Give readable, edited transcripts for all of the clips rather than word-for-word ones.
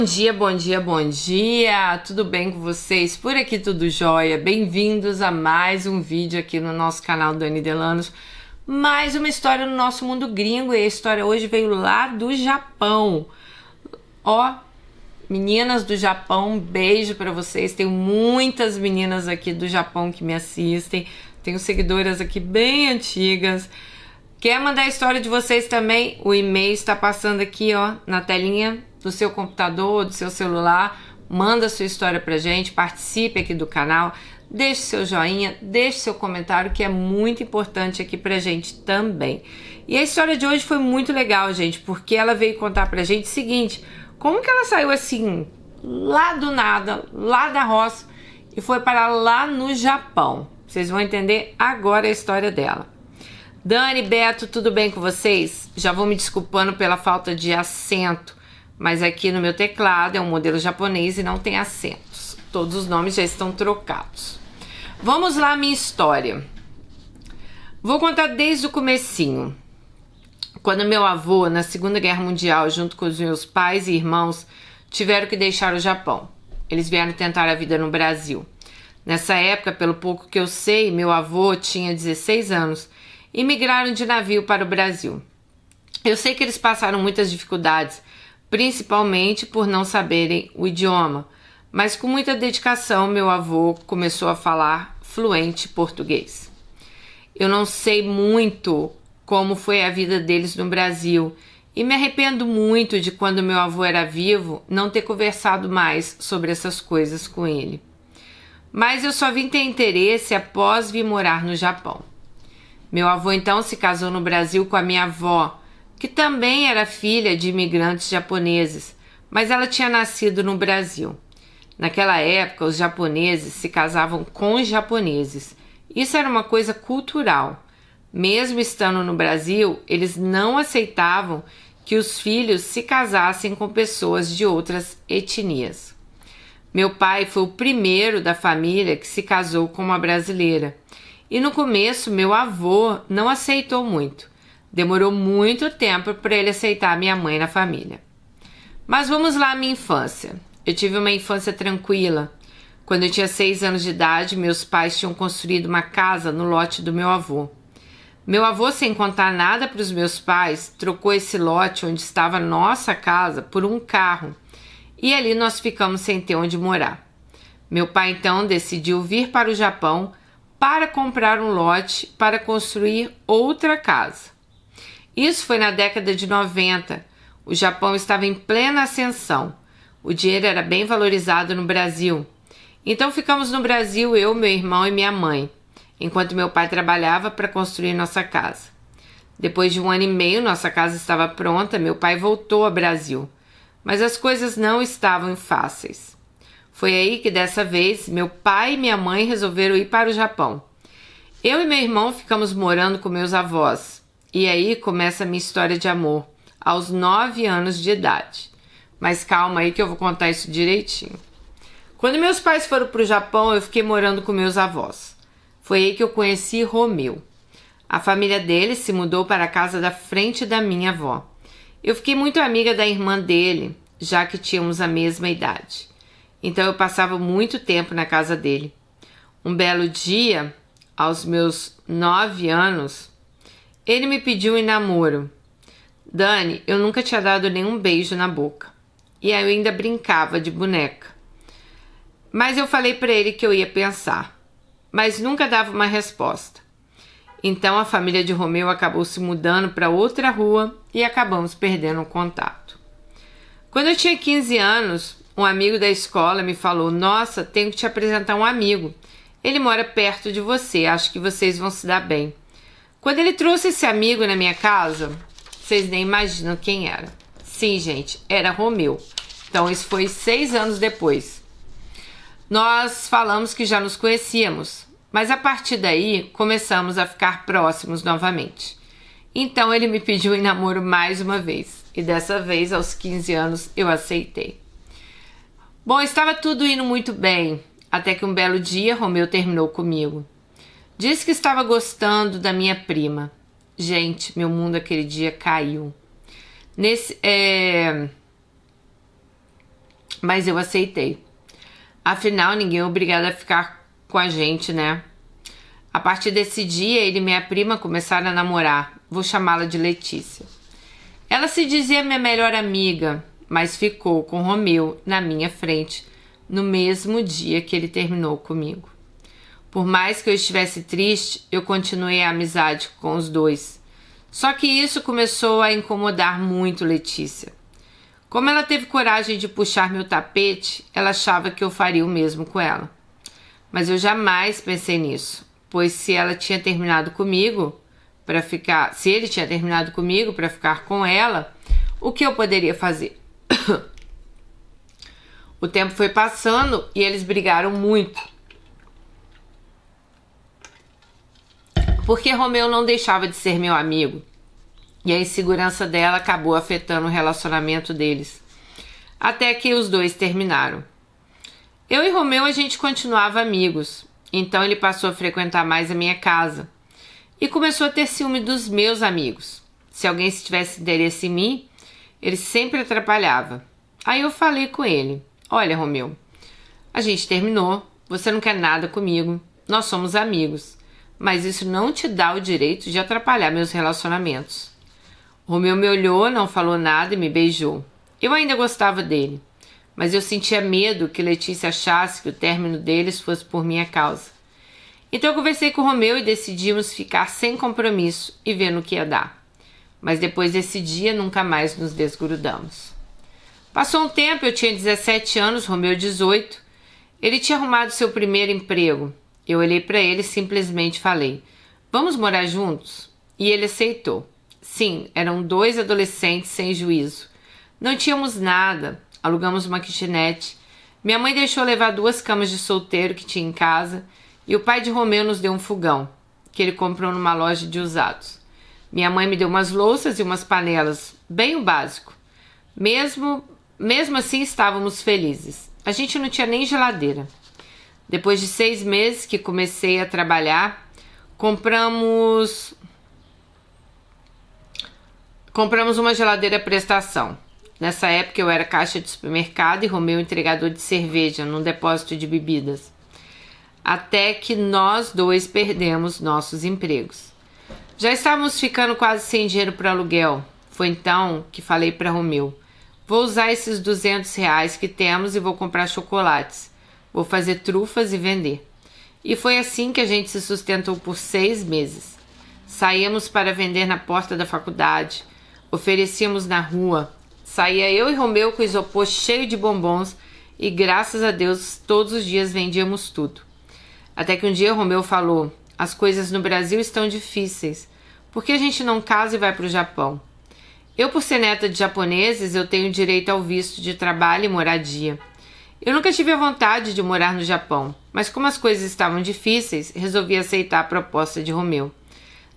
Bom dia, bom dia, bom dia! Tudo bem com vocês? Por aqui tudo jóia? Bem-vindos a mais um vídeo aqui no nosso canal Dani Delanos. Mais uma história no nosso mundo gringo, e a história hoje veio lá do Japão. Ó, meninas do Japão, um beijo pra vocês. Tenho muitas meninas aqui do Japão que me assistem. Tenho seguidoras aqui bem antigas. Quer mandar a história de vocês também? O e-mail está passando aqui, ó, na telinha do seu computador, do seu celular. Manda sua história pra gente, participe aqui do canal, deixe seu joinha, deixe seu comentário, que é muito importante aqui pra gente também. E a história de hoje foi muito legal, gente, porque ela veio contar pra gente o seguinte: como que ela saiu assim, lá do nada, lá da roça, e foi parar lá no Japão. Vocês vão entender agora a história dela. Dani, Beto, tudo bem com vocês? Já vou me desculpando pela falta de acento, mas aqui no meu teclado é um modelo japonês e não tem acentos. Todos os nomes já estão trocados. Vamos lá, minha história. Vou contar desde o comecinho. Quando meu avô, na Segunda Guerra Mundial, junto com os meus pais e irmãos, tiveram que deixar o Japão. Eles vieram tentar a vida no Brasil. Nessa época, pelo pouco que eu sei, meu avô tinha 16 anos e migraram de navio para o Brasil. Eu sei que eles passaram muitas dificuldades, principalmente por não saberem o idioma, mas com muita dedicação meu avô começou a falar fluente português. Eu não sei muito como foi a vida deles no Brasil e me arrependo muito de, quando meu avô era vivo, não ter conversado mais sobre essas coisas com ele. Mas eu só vim ter interesse após vir morar no Japão. Meu avô então se casou no Brasil com a minha avó, que também era filha de imigrantes japoneses, mas ela tinha nascido no Brasil. Naquela época, os japoneses se casavam com japoneses. Isso era uma coisa cultural. Mesmo estando no Brasil, eles não aceitavam que os filhos se casassem com pessoas de outras etnias. Meu pai foi o primeiro da família que se casou com uma brasileira. E no começo, meu avô não aceitou muito. Demorou muito tempo para ele aceitar minha mãe na família. Mas vamos lá à minha infância. Eu tive uma infância tranquila. Quando eu tinha 6 anos de idade, meus pais tinham construído uma casa no lote do meu avô. Meu avô, sem contar nada para os meus pais, trocou esse lote onde estava a nossa casa por um carro. E ali nós ficamos sem ter onde morar. Meu pai então decidiu vir para o Japão para comprar um lote para construir outra casa. Isso foi na década de 90. O Japão estava em plena ascensão. O dinheiro era bem valorizado no Brasil. Então ficamos no Brasil, eu, meu irmão e minha mãe, enquanto meu pai trabalhava para construir nossa casa. Depois de 1 ano e meio, nossa casa estava pronta, meu pai voltou ao Brasil. Mas as coisas não estavam fáceis. Foi aí que dessa vez meu pai e minha mãe resolveram ir para o Japão. Eu e meu irmão ficamos morando com meus avós. E aí começa a minha história de amor, aos 9 anos de idade. Mas calma aí que eu vou contar isso direitinho. Quando meus pais foram para o Japão, eu fiquei morando com meus avós. Foi aí que eu conheci Romeu. A família dele se mudou para a casa da frente da minha avó. Eu fiquei muito amiga da irmã dele, já que tínhamos a mesma idade. Então eu passava muito tempo na casa dele. Um belo dia, aos meus 9 anos, ele me pediu em namoro. Dani, eu nunca tinha dado nenhum beijo na boca. E eu ainda brincava de boneca. Mas eu falei para ele que eu ia pensar. Mas nunca dava uma resposta. Então a família de Romeu acabou se mudando para outra rua e acabamos perdendo o contato. Quando eu tinha 15 anos, um amigo da escola me falou: nossa, tenho que te apresentar um amigo. Ele mora perto de você, acho que vocês vão se dar bem. Quando ele trouxe esse amigo na minha casa, vocês nem imaginam quem era. Sim, gente, era Romeu. Então isso foi 6 anos depois. Nós falamos que já nos conhecíamos, mas a partir daí começamos a ficar próximos novamente. Então ele me pediu em namoro mais uma vez, e dessa vez aos 15 anos eu aceitei. Bom, estava tudo indo muito bem, até que um belo dia Romeu terminou comigo. Disse que estava gostando da minha prima. Gente, meu mundo aquele dia caiu. mas eu aceitei. Afinal, ninguém é obrigado a ficar com a gente, né? A partir desse dia, ele e minha prima começaram a namorar. Vou chamá-la de Letícia. Ela se dizia minha melhor amiga, mas ficou com Romeu na minha frente no mesmo dia que ele terminou comigo. Por mais que eu estivesse triste, eu continuei a amizade com os dois. Só que isso começou a incomodar muito Letícia. Como ela teve coragem de puxar meu tapete, ela achava que eu faria o mesmo com ela. Mas eu jamais pensei nisso, pois se ele tinha terminado comigo para ficar com ela, o que eu poderia fazer? O tempo foi passando e eles brigaram muito, porque Romeu não deixava de ser meu amigo. E a insegurança dela acabou afetando o relacionamento deles. Até que os dois terminaram. Eu e Romeu, a gente continuava amigos. Então ele passou a frequentar mais a minha casa. E começou a ter ciúme dos meus amigos. Se alguém tivesse interesse em mim, ele sempre atrapalhava. Aí eu falei com ele. Olha, Romeu, a gente terminou. Você não quer nada comigo. Nós somos amigos. Mas isso não te dá o direito de atrapalhar meus relacionamentos. Romeu me olhou, não falou nada e me beijou. Eu ainda gostava dele, mas eu sentia medo que Letícia achasse que o término deles fosse por minha causa. Então eu conversei com Romeu e decidimos ficar sem compromisso e ver no que ia dar. Mas depois desse dia nunca mais nos desgrudamos. Passou um tempo, eu tinha 17 anos, Romeu 18. Ele tinha arrumado seu primeiro emprego. Eu olhei para ele e simplesmente falei, vamos morar juntos? E ele aceitou. Sim, eram dois adolescentes sem juízo. Não tínhamos nada, alugamos uma kitnet. Minha mãe deixou levar 2 camas de solteiro que tinha em casa e o pai de Romeu nos deu um fogão, que ele comprou numa loja de usados. Minha mãe me deu umas louças e umas panelas, bem o básico. Mesmo assim estávamos felizes. A gente não tinha nem geladeira. Depois de 6 meses que comecei a trabalhar, compramos uma geladeira prestação. Nessa época eu era caixa de supermercado e Romeu entregador de cerveja num depósito de bebidas. Até que nós dois perdemos nossos empregos. Já estávamos ficando quase sem dinheiro para aluguel. Foi então que falei para Romeu, vou usar esses R$ 200 que temos e vou comprar chocolates. Vou fazer trufas e vender. E foi assim que a gente se sustentou por 6 meses. Saíamos para vender na porta da faculdade. Oferecíamos na rua. Saía eu e Romeu com o isopor cheio de bombons e, graças a Deus, todos os dias vendíamos tudo. Até que um dia Romeu falou, as coisas no Brasil estão difíceis. Por que a gente não casa e vai para o Japão? Eu, por ser neta de japoneses, eu tenho direito ao visto de trabalho e moradia. Eu nunca tive a vontade de morar no Japão, mas como as coisas estavam difíceis, resolvi aceitar a proposta de Romeu.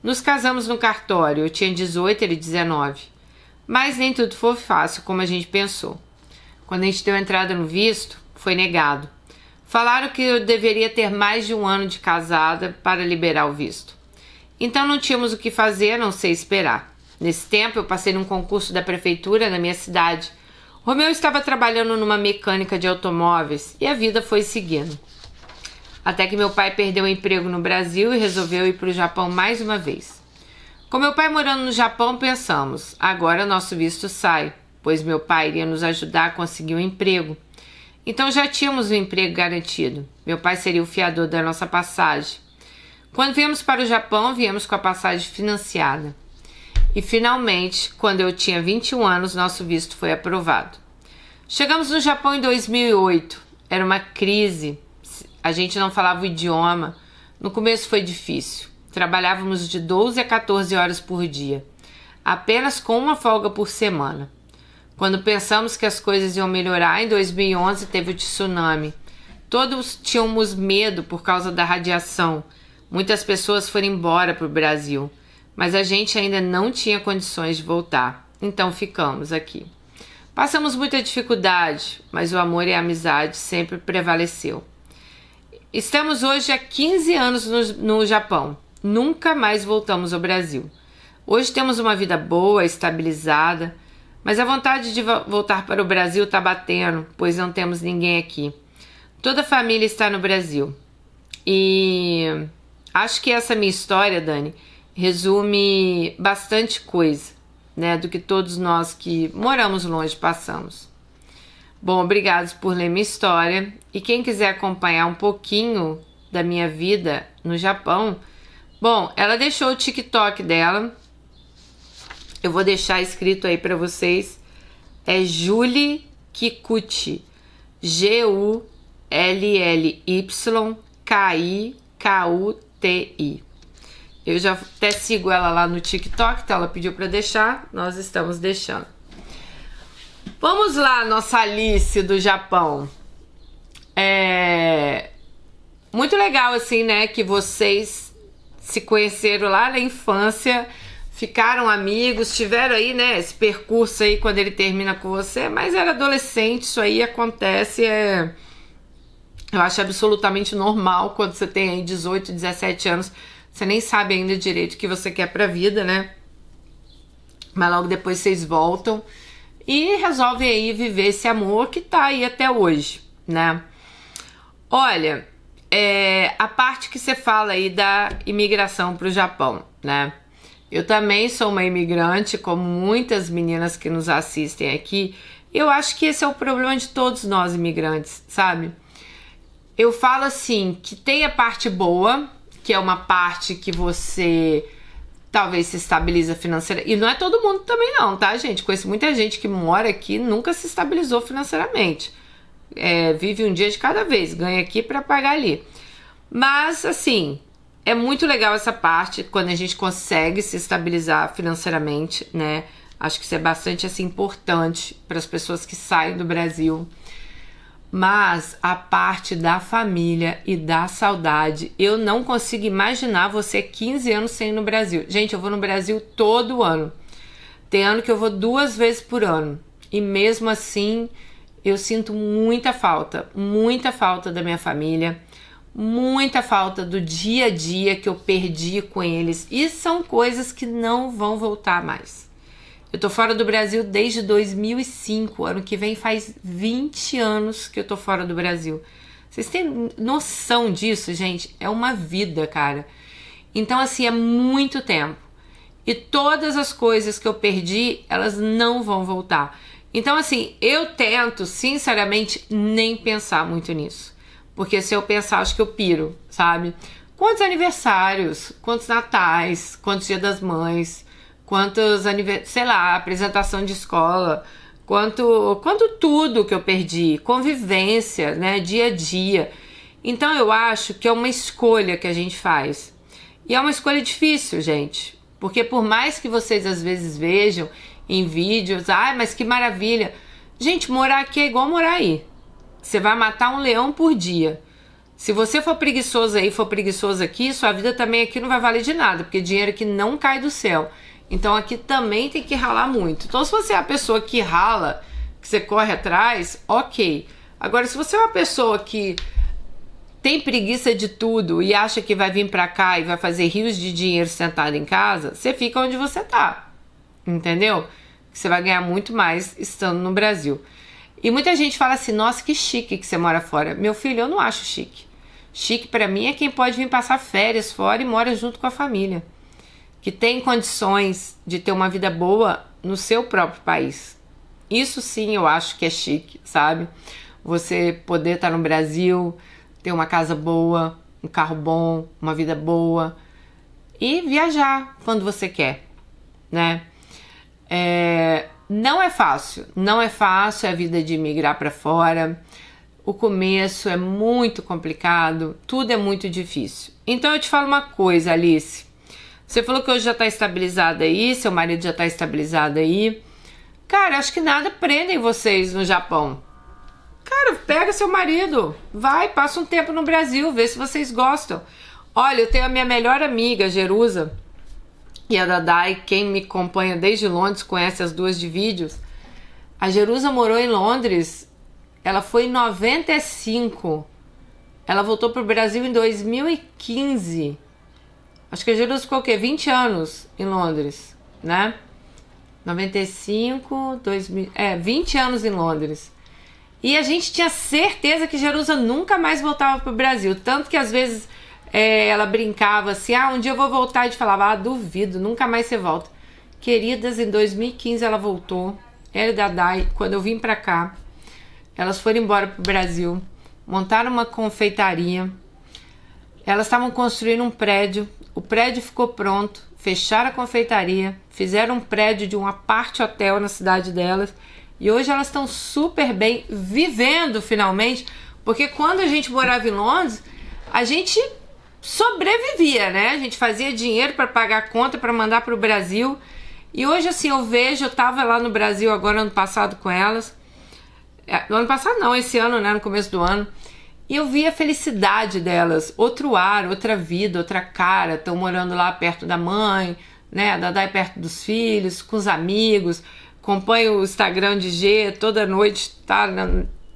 Nos casamos no cartório, eu tinha 18, ele 19. Mas nem tudo foi fácil como a gente pensou. Quando a gente deu entrada no visto, foi negado. Falaram que eu deveria ter mais de 1 ano de casada para liberar o visto. Então não tínhamos o que fazer a não ser esperar. Nesse tempo eu passei num concurso da prefeitura na minha cidade. Romeu estava trabalhando numa mecânica de automóveis e a vida foi seguindo. Até que meu pai perdeu o emprego no Brasil e resolveu ir para o Japão mais uma vez. Com meu pai morando no Japão, pensamos, agora nosso visto sai, pois meu pai iria nos ajudar a conseguir um emprego. Então já tínhamos um emprego garantido. Meu pai seria o fiador da nossa passagem. Quando viemos para o Japão, viemos com a passagem financiada. E finalmente, quando eu tinha 21 anos, nosso visto foi aprovado. Chegamos no Japão em 2008. Era uma crise. A gente não falava o idioma. No começo foi difícil. Trabalhávamos de 12 a 14 horas por dia, apenas com uma folga por semana. Quando pensamos que as coisas iam melhorar, em 2011 teve o tsunami. Todos tínhamos medo por causa da radiação. Muitas pessoas foram embora para o Brasil, mas a gente ainda não tinha condições de voltar. Então ficamos aqui. Passamos muita dificuldade, mas o amor e a amizade sempre prevaleceu. Estamos hoje há 15 anos no Japão. Nunca mais voltamos ao Brasil. Hoje temos uma vida boa, estabilizada, Mas a vontade de voltar para o Brasil tá batendo, pois não temos ninguém aqui. Toda a família está no Brasil. E acho que essa minha história, Dani, resume bastante coisa, né, do que todos nós que moramos longe passamos. Bom, obrigados por ler minha história. E quem quiser acompanhar um pouquinho da minha vida no Japão, bom, ela deixou o TikTok dela. Eu vou deixar escrito aí pra vocês. É Julie Kikuchi. Gullylykikuti. Eu já até sigo ela lá no TikTok, então ela pediu pra deixar. Nós estamos deixando. Vamos lá, nossa Alice do Japão. Muito legal assim, né, que vocês se conheceram lá na infância, ficaram amigos, tiveram aí, né, esse percurso aí quando ele termina com você, mas era adolescente, isso aí acontece, eu acho absolutamente normal quando você tem aí 18, 17 anos, você nem sabe ainda direito o que você quer pra vida, né, mas logo depois vocês voltam e resolvem aí viver esse amor que tá aí até hoje, né. Olha, a parte que você fala aí da imigração pro Japão, né, eu também sou uma imigrante, como muitas meninas que nos assistem aqui. Eu acho que esse é o problema de todos nós imigrantes, sabe? Eu falo assim, que tem a parte boa, que é uma parte que você talvez se estabiliza financeiramente. E não é todo mundo também não, tá, gente? Conheço muita gente que mora aqui e nunca se estabilizou financeiramente. Vive um dia de cada vez, ganha aqui para pagar ali. Mas, assim, é muito legal essa parte, quando a gente consegue se estabilizar financeiramente, né? Acho que isso é bastante, assim, importante para as pessoas que saem do Brasil. Mas a parte da família e da saudade, eu não consigo imaginar você 15 anos sem ir no Brasil. Gente, eu vou no Brasil todo ano. Tem ano que eu vou 2 vezes por ano. E mesmo assim, eu sinto muita falta da minha família. Muita falta do dia a dia que eu perdi com eles. E são coisas que não vão voltar mais. Eu tô fora do Brasil desde 2005. Ano que vem faz 20 anos que eu tô fora do Brasil. Vocês têm noção disso, gente? É uma vida, cara. Então, assim, é muito tempo. E todas as coisas que eu perdi, elas não vão voltar. Então, assim, eu tento, sinceramente, nem pensar muito nisso. Porque se eu pensar, acho que eu piro, sabe? Quantos aniversários, quantos natais, quantos dia das mães, quantos sei lá, apresentação de escola, quanto tudo que eu perdi, convivência, né, dia a dia. Então eu acho que é uma escolha que a gente faz. E é uma escolha difícil, gente. Porque por mais que vocês às vezes vejam em vídeos, mas que maravilha. Gente, morar aqui é igual morar aí. Você vai matar um leão por dia. Se você for preguiçoso aí, for preguiçoso aqui, sua vida também aqui não vai valer de nada, porque dinheiro aqui não cai do céu. Então aqui também tem que ralar muito. Então se você é a pessoa que rala, que você corre atrás, ok. Agora se você é uma pessoa que tem preguiça de tudo e acha que vai vir pra cá e vai fazer rios de dinheiro sentado em casa, você fica onde você tá. Entendeu? Você vai ganhar muito mais estando no Brasil. E muita gente fala assim, nossa, que chique que você mora fora. Meu filho, eu não acho chique. Chique pra mim é quem pode vir passar férias fora e mora junto com a família. Que tem condições de ter uma vida boa no seu próprio país. Isso sim eu acho que é chique, sabe? Você poder estar no Brasil, ter uma casa boa, um carro bom, uma vida boa e viajar quando você quer, né? Não é fácil a vida de migrar para fora. O começo é muito complicado, tudo é muito difícil. Então eu te falo uma coisa, Alice. Você falou que hoje já tá estabilizada aí, seu marido já tá estabilizado aí. Cara, acho que nada prendem vocês no Japão. Cara, pega seu marido, vai, passa um tempo no Brasil, vê se vocês gostam. Olha, eu tenho a minha melhor amiga, Jerusa, e a Dadai, quem me acompanha desde Londres, conhece as duas de vídeos. A Jerusa morou em Londres, ela foi em 95. Ela voltou pro Brasil em 2015. Acho que a Jerusa ficou o quê? 20 anos em Londres, né? 95, 2000, 20 anos em Londres. E a gente tinha certeza que Jerusa nunca mais voltava pro Brasil. Tanto que às vezes ela brincava assim, um dia eu vou voltar. A gente falava, duvido, nunca mais você volta. Queridas, em 2015 ela voltou. Ela e Dadai, quando eu vim pra cá, elas foram embora pro Brasil, montaram uma confeitaria. Elas estavam construindo um prédio, o prédio ficou pronto, fecharam a confeitaria, fizeram um prédio de um apart hotel na cidade delas. E hoje elas estão super bem, vivendo finalmente, porque quando a gente morava em Londres, a gente sobrevivia, né? A gente fazia dinheiro para pagar a conta, para mandar para o Brasil. E hoje, assim, eu tava lá no Brasil agora, ano passado, com elas. No ano passado não, esse ano, né? No começo do ano. E eu vi a felicidade delas, outro ar, outra vida, outra cara. Estão morando lá perto da mãe, né? A Dadai perto dos filhos, com os amigos. Acompanha o Instagram de G, toda noite tá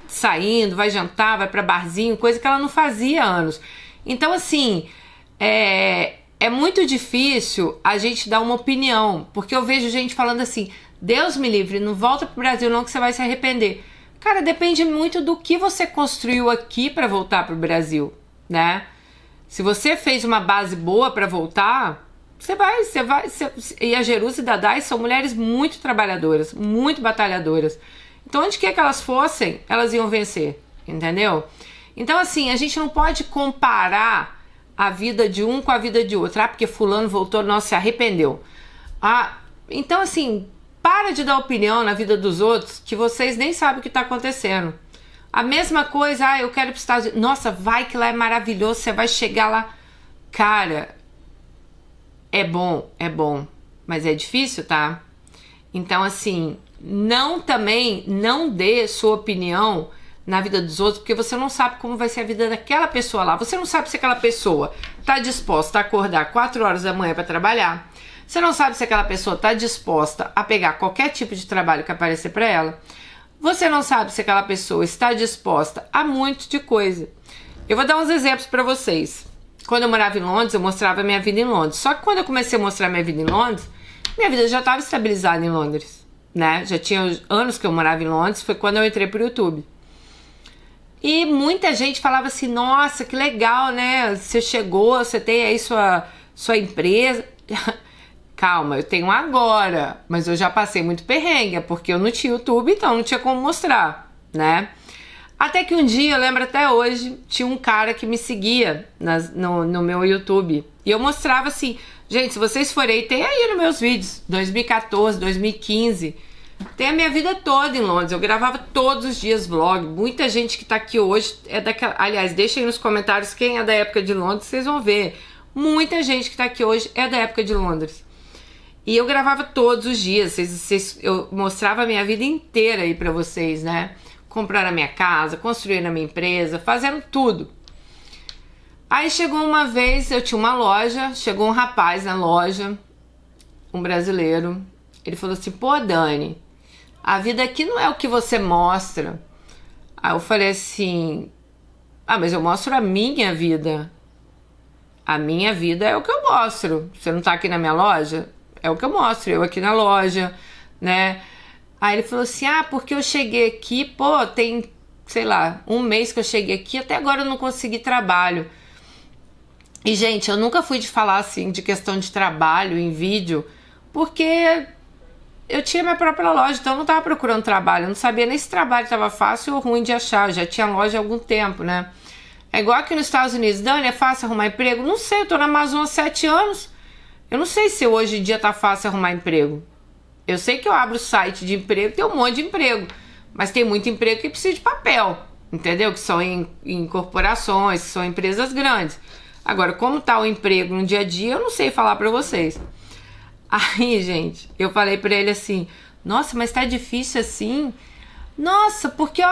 saindo, vai jantar, vai pra barzinho, coisa que ela não fazia há anos. Então, assim, é muito difícil a gente dar uma opinião, porque eu vejo gente falando assim, Deus me livre, não volta pro Brasil não que você vai se arrepender. Cara, depende muito do que você construiu aqui pra voltar pro Brasil, né? Se você fez uma base boa pra voltar... E a Jerusa e Dadai são mulheres muito trabalhadoras, muito batalhadoras. Então, onde quer que elas fossem, elas iam vencer, entendeu? Então, assim, a gente não pode comparar a vida de um com a vida de outro. Porque fulano voltou, nossa, se arrependeu. Então, assim, para de dar opinião na vida dos outros que vocês nem sabem o que está acontecendo. A mesma coisa, eu quero ir para os Estados Unidos. Nossa, vai que lá é maravilhoso, você vai chegar lá. Cara... É bom, mas é difícil, tá? Então, assim, não dê sua opinião na vida dos outros, porque você não sabe como vai ser a vida daquela pessoa lá. Você não sabe se aquela pessoa tá disposta a acordar 4 horas da manhã para trabalhar. Você não sabe se aquela pessoa tá disposta a pegar qualquer tipo de trabalho que aparecer para ela. Você não sabe se aquela pessoa está disposta a muito de coisa. Eu vou dar uns exemplos para vocês. Quando eu morava em Londres, eu mostrava a minha vida em Londres. Só que quando eu comecei a mostrar minha vida em Londres, minha vida já estava estabilizada em Londres, né? Já tinha anos que eu morava em Londres, foi quando eu entrei pro YouTube. E muita gente falava assim, nossa, que legal, né? Você chegou, você tem aí sua empresa. Calma, eu tenho agora, mas eu já passei muito perrengue, porque eu não tinha YouTube, então não tinha como mostrar, né? Até que um dia, eu lembro até hoje, tinha um cara que me seguia no meu YouTube. E eu mostrava assim, gente, se vocês forem aí, tem aí nos meus vídeos, 2014, 2015. Tem a minha vida toda em Londres. Eu gravava todos os dias vlog. Muita gente que tá aqui hoje é daquela... Aliás, deixa aí nos comentários quem é da época de Londres, vocês vão ver. Muita gente que tá aqui hoje é da época de Londres. E eu gravava todos os dias. Eu mostrava a minha vida inteira aí pra vocês, né? Compraram a minha casa, construíram a minha empresa, fazendo tudo. Aí chegou uma vez, eu tinha uma loja, chegou um rapaz na loja, um brasileiro. Ele falou assim, pô, Dani, a vida aqui não é o que você mostra. Aí eu falei assim, mas eu mostro a minha vida. A minha vida é o que eu mostro. Você não tá aqui na minha loja? É o que eu mostro, eu aqui na loja, né? Aí ele falou assim, porque eu cheguei aqui, pô, tem, sei lá, 1 mês que eu cheguei aqui, até agora eu não consegui trabalho. E, gente, eu nunca fui de falar, assim, de questão de trabalho em vídeo, porque eu tinha minha própria loja, então eu não tava procurando trabalho, eu não sabia nem se trabalho tava fácil ou ruim de achar, eu já tinha loja há algum tempo, né? É igual aqui nos Estados Unidos, Dani, é fácil arrumar emprego? Não sei, eu tô na Amazon há 7 anos, eu não sei se hoje em dia tá fácil arrumar emprego. Eu sei que eu abro o site de emprego, tem um monte de emprego, mas tem muito emprego que precisa de papel, entendeu? Que são em corporações, que são empresas grandes. Agora, como tá o emprego no dia a dia, eu não sei falar pra vocês. Aí, gente, eu falei pra ele assim, nossa, mas tá difícil assim? Nossa, porque,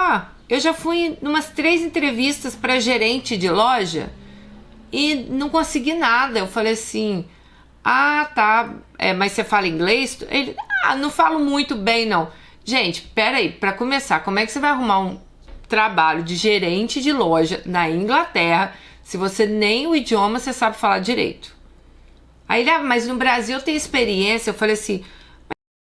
eu já fui numas 3 entrevistas pra gerente de loja e não consegui nada. Eu falei assim, tá, mas você fala inglês? Ele, não falo muito bem, não. Gente, pera aí, pra começar, como é que você vai arrumar um trabalho de gerente de loja na Inglaterra se você nem o idioma você sabe falar direito? Aí ele, mas no Brasil eu tenho experiência. Eu falei assim,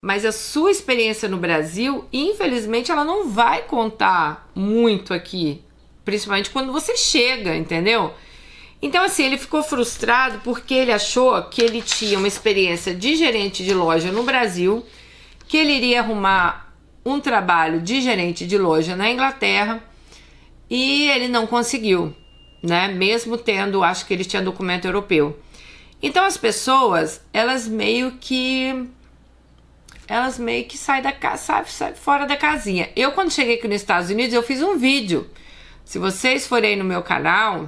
mas a sua experiência no Brasil, infelizmente, ela não vai contar muito aqui, principalmente quando você chega, entendeu? Então, assim, ele ficou frustrado porque ele achou que ele tinha uma experiência de gerente de loja no Brasil, que ele iria arrumar um trabalho de gerente de loja na Inglaterra e ele não conseguiu, né? Mesmo tendo, acho que ele tinha documento europeu. Então, as pessoas, elas meio que saem da casa, sabe, fora da casinha. Eu, quando cheguei aqui nos Estados Unidos, eu fiz um vídeo. Se vocês forem aí no meu canal,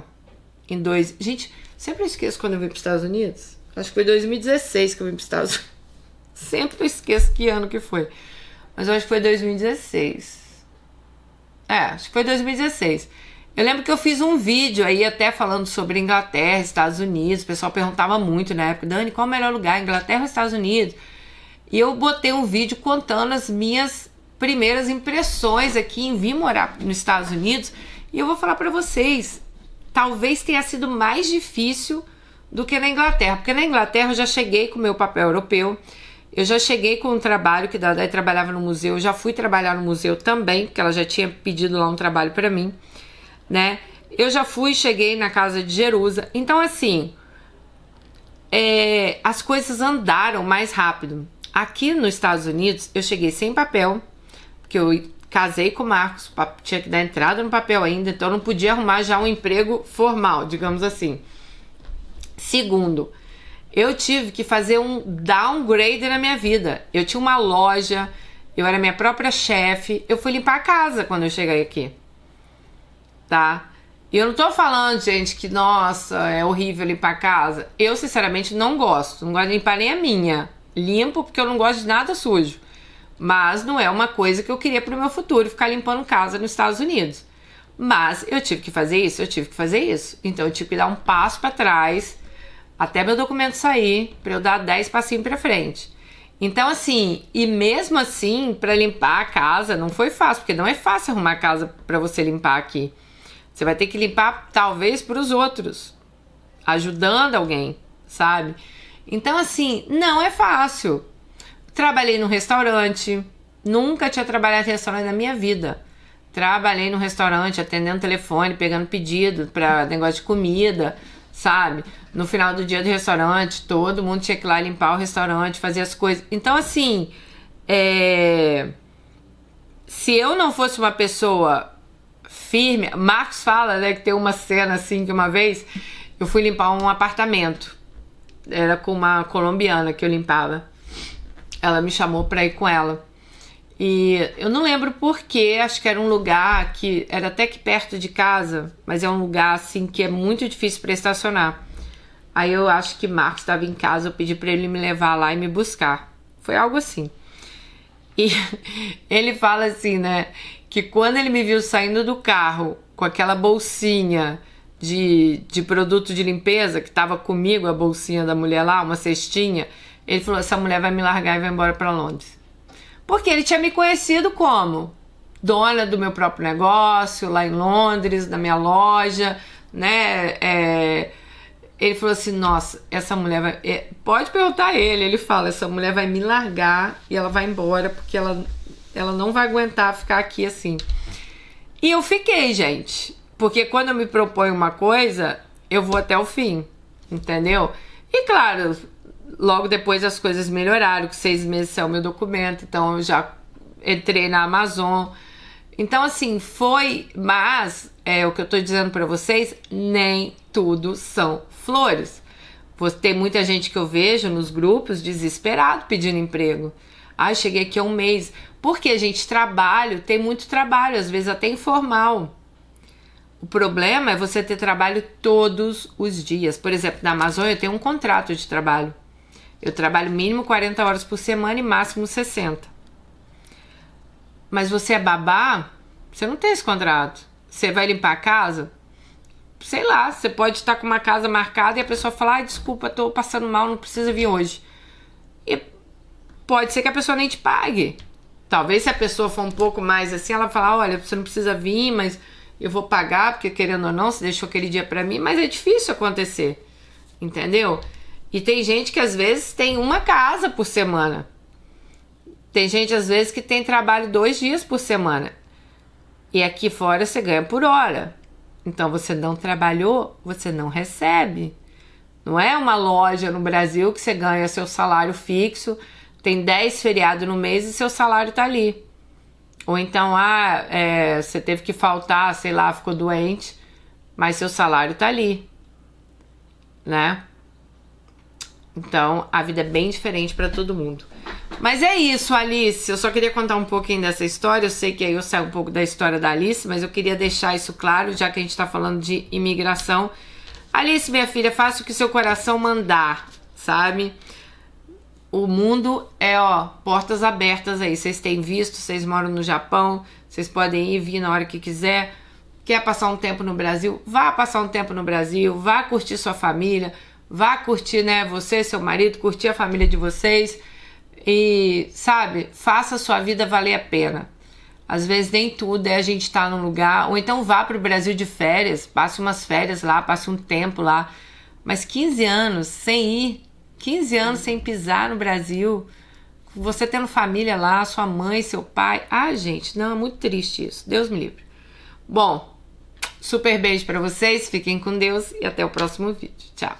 Gente, sempre eu esqueço quando eu vim para os Estados Unidos. Acho que foi 2016 que eu vim para os Estados Unidos. Sempre eu esqueço que ano que foi. Mas eu acho que foi 2016. Acho que foi 2016. Eu lembro que eu fiz um vídeo aí até falando sobre Inglaterra, Estados Unidos. O pessoal perguntava muito na época, Dani, qual é o melhor lugar, Inglaterra ou Estados Unidos? E eu botei um vídeo contando as minhas primeiras impressões aqui em vir morar nos Estados Unidos. E eu vou falar para vocês, talvez tenha sido mais difícil do que na Inglaterra. Porque na Inglaterra eu já cheguei com o meu papel europeu. Eu já cheguei com um trabalho, que daí trabalhava no museu. Eu já fui trabalhar no museu também, porque ela já tinha pedido lá um trabalho para mim, né? Eu já cheguei na casa de Jerusa. Então, assim, as coisas andaram mais rápido. Aqui nos Estados Unidos, eu cheguei sem papel, porque eu casei com o Marcos, tinha que dar entrada no papel ainda, então eu não podia arrumar já um emprego formal, digamos assim. Segundo, eu tive que fazer um downgrade na minha vida. Eu tinha uma loja, eu era minha própria chefe, eu fui limpar a casa quando eu cheguei aqui, tá? E eu não tô falando, gente, que, nossa, é horrível limpar a casa. Eu, sinceramente, não gosto de limpar nem a minha. Limpo porque eu não gosto de nada sujo. Mas não é uma coisa que eu queria pro meu futuro, ficar limpando casa nos Estados Unidos. Mas eu tive que fazer isso, Então eu tive que dar um passo para trás, até meu documento sair, para eu dar 10 passinhos para frente. Então, assim, e mesmo assim, para limpar a casa não foi fácil, porque não é fácil arrumar a casa para você limpar aqui. Você vai ter que limpar, talvez, para os outros, ajudando alguém, sabe? Então, assim, não é fácil. Trabalhei no restaurante, nunca tinha trabalhado em restaurante na minha vida. Trabalhei no restaurante, atendendo telefone, pegando pedido para negócio de comida, sabe? No final do dia do restaurante, todo mundo tinha que ir lá limpar o restaurante, fazer as coisas. Então, assim, se eu não fosse uma pessoa firme... Marcos fala, né, que tem uma cena assim, que uma vez eu fui limpar um apartamento. Era com uma colombiana que eu limpava. Ela me chamou pra ir com ela. E eu não lembro porquê, acho que era um lugar que era até que perto de casa, mas é um lugar assim que é muito difícil para estacionar. Aí eu acho que Marcos estava em casa, eu pedi para ele me levar lá e me buscar. Foi algo assim. E ele fala assim, né, que quando ele me viu saindo do carro com aquela bolsinha de produto de limpeza, que tava comigo, a bolsinha da mulher lá, uma cestinha, ele falou, essa mulher vai me largar e vai embora para Londres. Porque ele tinha me conhecido como dona do meu próprio negócio, lá em Londres, da minha loja, né? Ele falou assim, nossa, essa mulher vai... pode perguntar a ele, ele fala, essa mulher vai me largar e ela vai embora, porque ela não vai aguentar ficar aqui assim. E eu fiquei, gente, porque quando eu me proponho uma coisa, eu vou até o fim, entendeu? E claro... Logo depois as coisas melhoraram, que 6 meses é o meu documento, então eu já entrei na Amazon. Então, assim, mas o que eu tô dizendo pra vocês, nem tudo são flores. Tem muita gente que eu vejo nos grupos desesperado pedindo emprego. Eu cheguei aqui há um mês. Porque, gente, tem muito trabalho, às vezes até informal. O problema é você ter trabalho todos os dias. Por exemplo, na Amazon eu tenho um contrato de trabalho. Eu trabalho mínimo 40 horas por semana e máximo 60. Mas você é babá, você não tem esse contrato. Você vai limpar a casa? Sei lá, você pode estar com uma casa marcada e a pessoa falar, desculpa, tô passando mal, não precisa vir hoje. E pode ser que a pessoa nem te pague. Talvez se a pessoa for um pouco mais assim, ela falar, olha, você não precisa vir, mas eu vou pagar, porque querendo ou não, você deixou aquele dia pra mim. Mas é difícil acontecer, entendeu? E tem gente que às vezes tem uma casa por semana. Tem gente, às vezes, que tem trabalho 2 dias por semana. E aqui fora você ganha por hora. Então, você não trabalhou, você não recebe. Não é uma loja no Brasil que você ganha seu salário fixo, tem 10 feriados no mês e seu salário tá ali. Ou então, você teve que faltar, sei lá, ficou doente, mas seu salário tá ali, né? Então, a vida é bem diferente para todo mundo. Mas é isso, Alice. Eu só queria contar um pouquinho dessa história. Eu sei que aí eu saio um pouco da história da Alice, mas eu queria deixar isso claro, já que a gente tá falando de imigração. Alice, minha filha, faça o que seu coração mandar, sabe? O mundo é, portas abertas aí. Vocês têm visto, vocês moram no Japão, vocês podem ir e vir na hora que quiser. Quer passar um tempo no Brasil? Vá passar um tempo no Brasil, vá curtir sua família, vá curtir, né, você, seu marido, curtir a família de vocês. E, sabe, faça a sua vida valer a pena. Às vezes nem tudo é a gente estar num lugar, ou então vá para o Brasil de férias, passe umas férias lá, passe um tempo lá. Mas 15 anos sem ir, 15 anos sem pisar no Brasil, você tendo família lá, sua mãe, seu pai. Gente, não, é muito triste isso. Deus me livre. Bom, super beijo para vocês, fiquem com Deus e até o próximo vídeo. Tchau.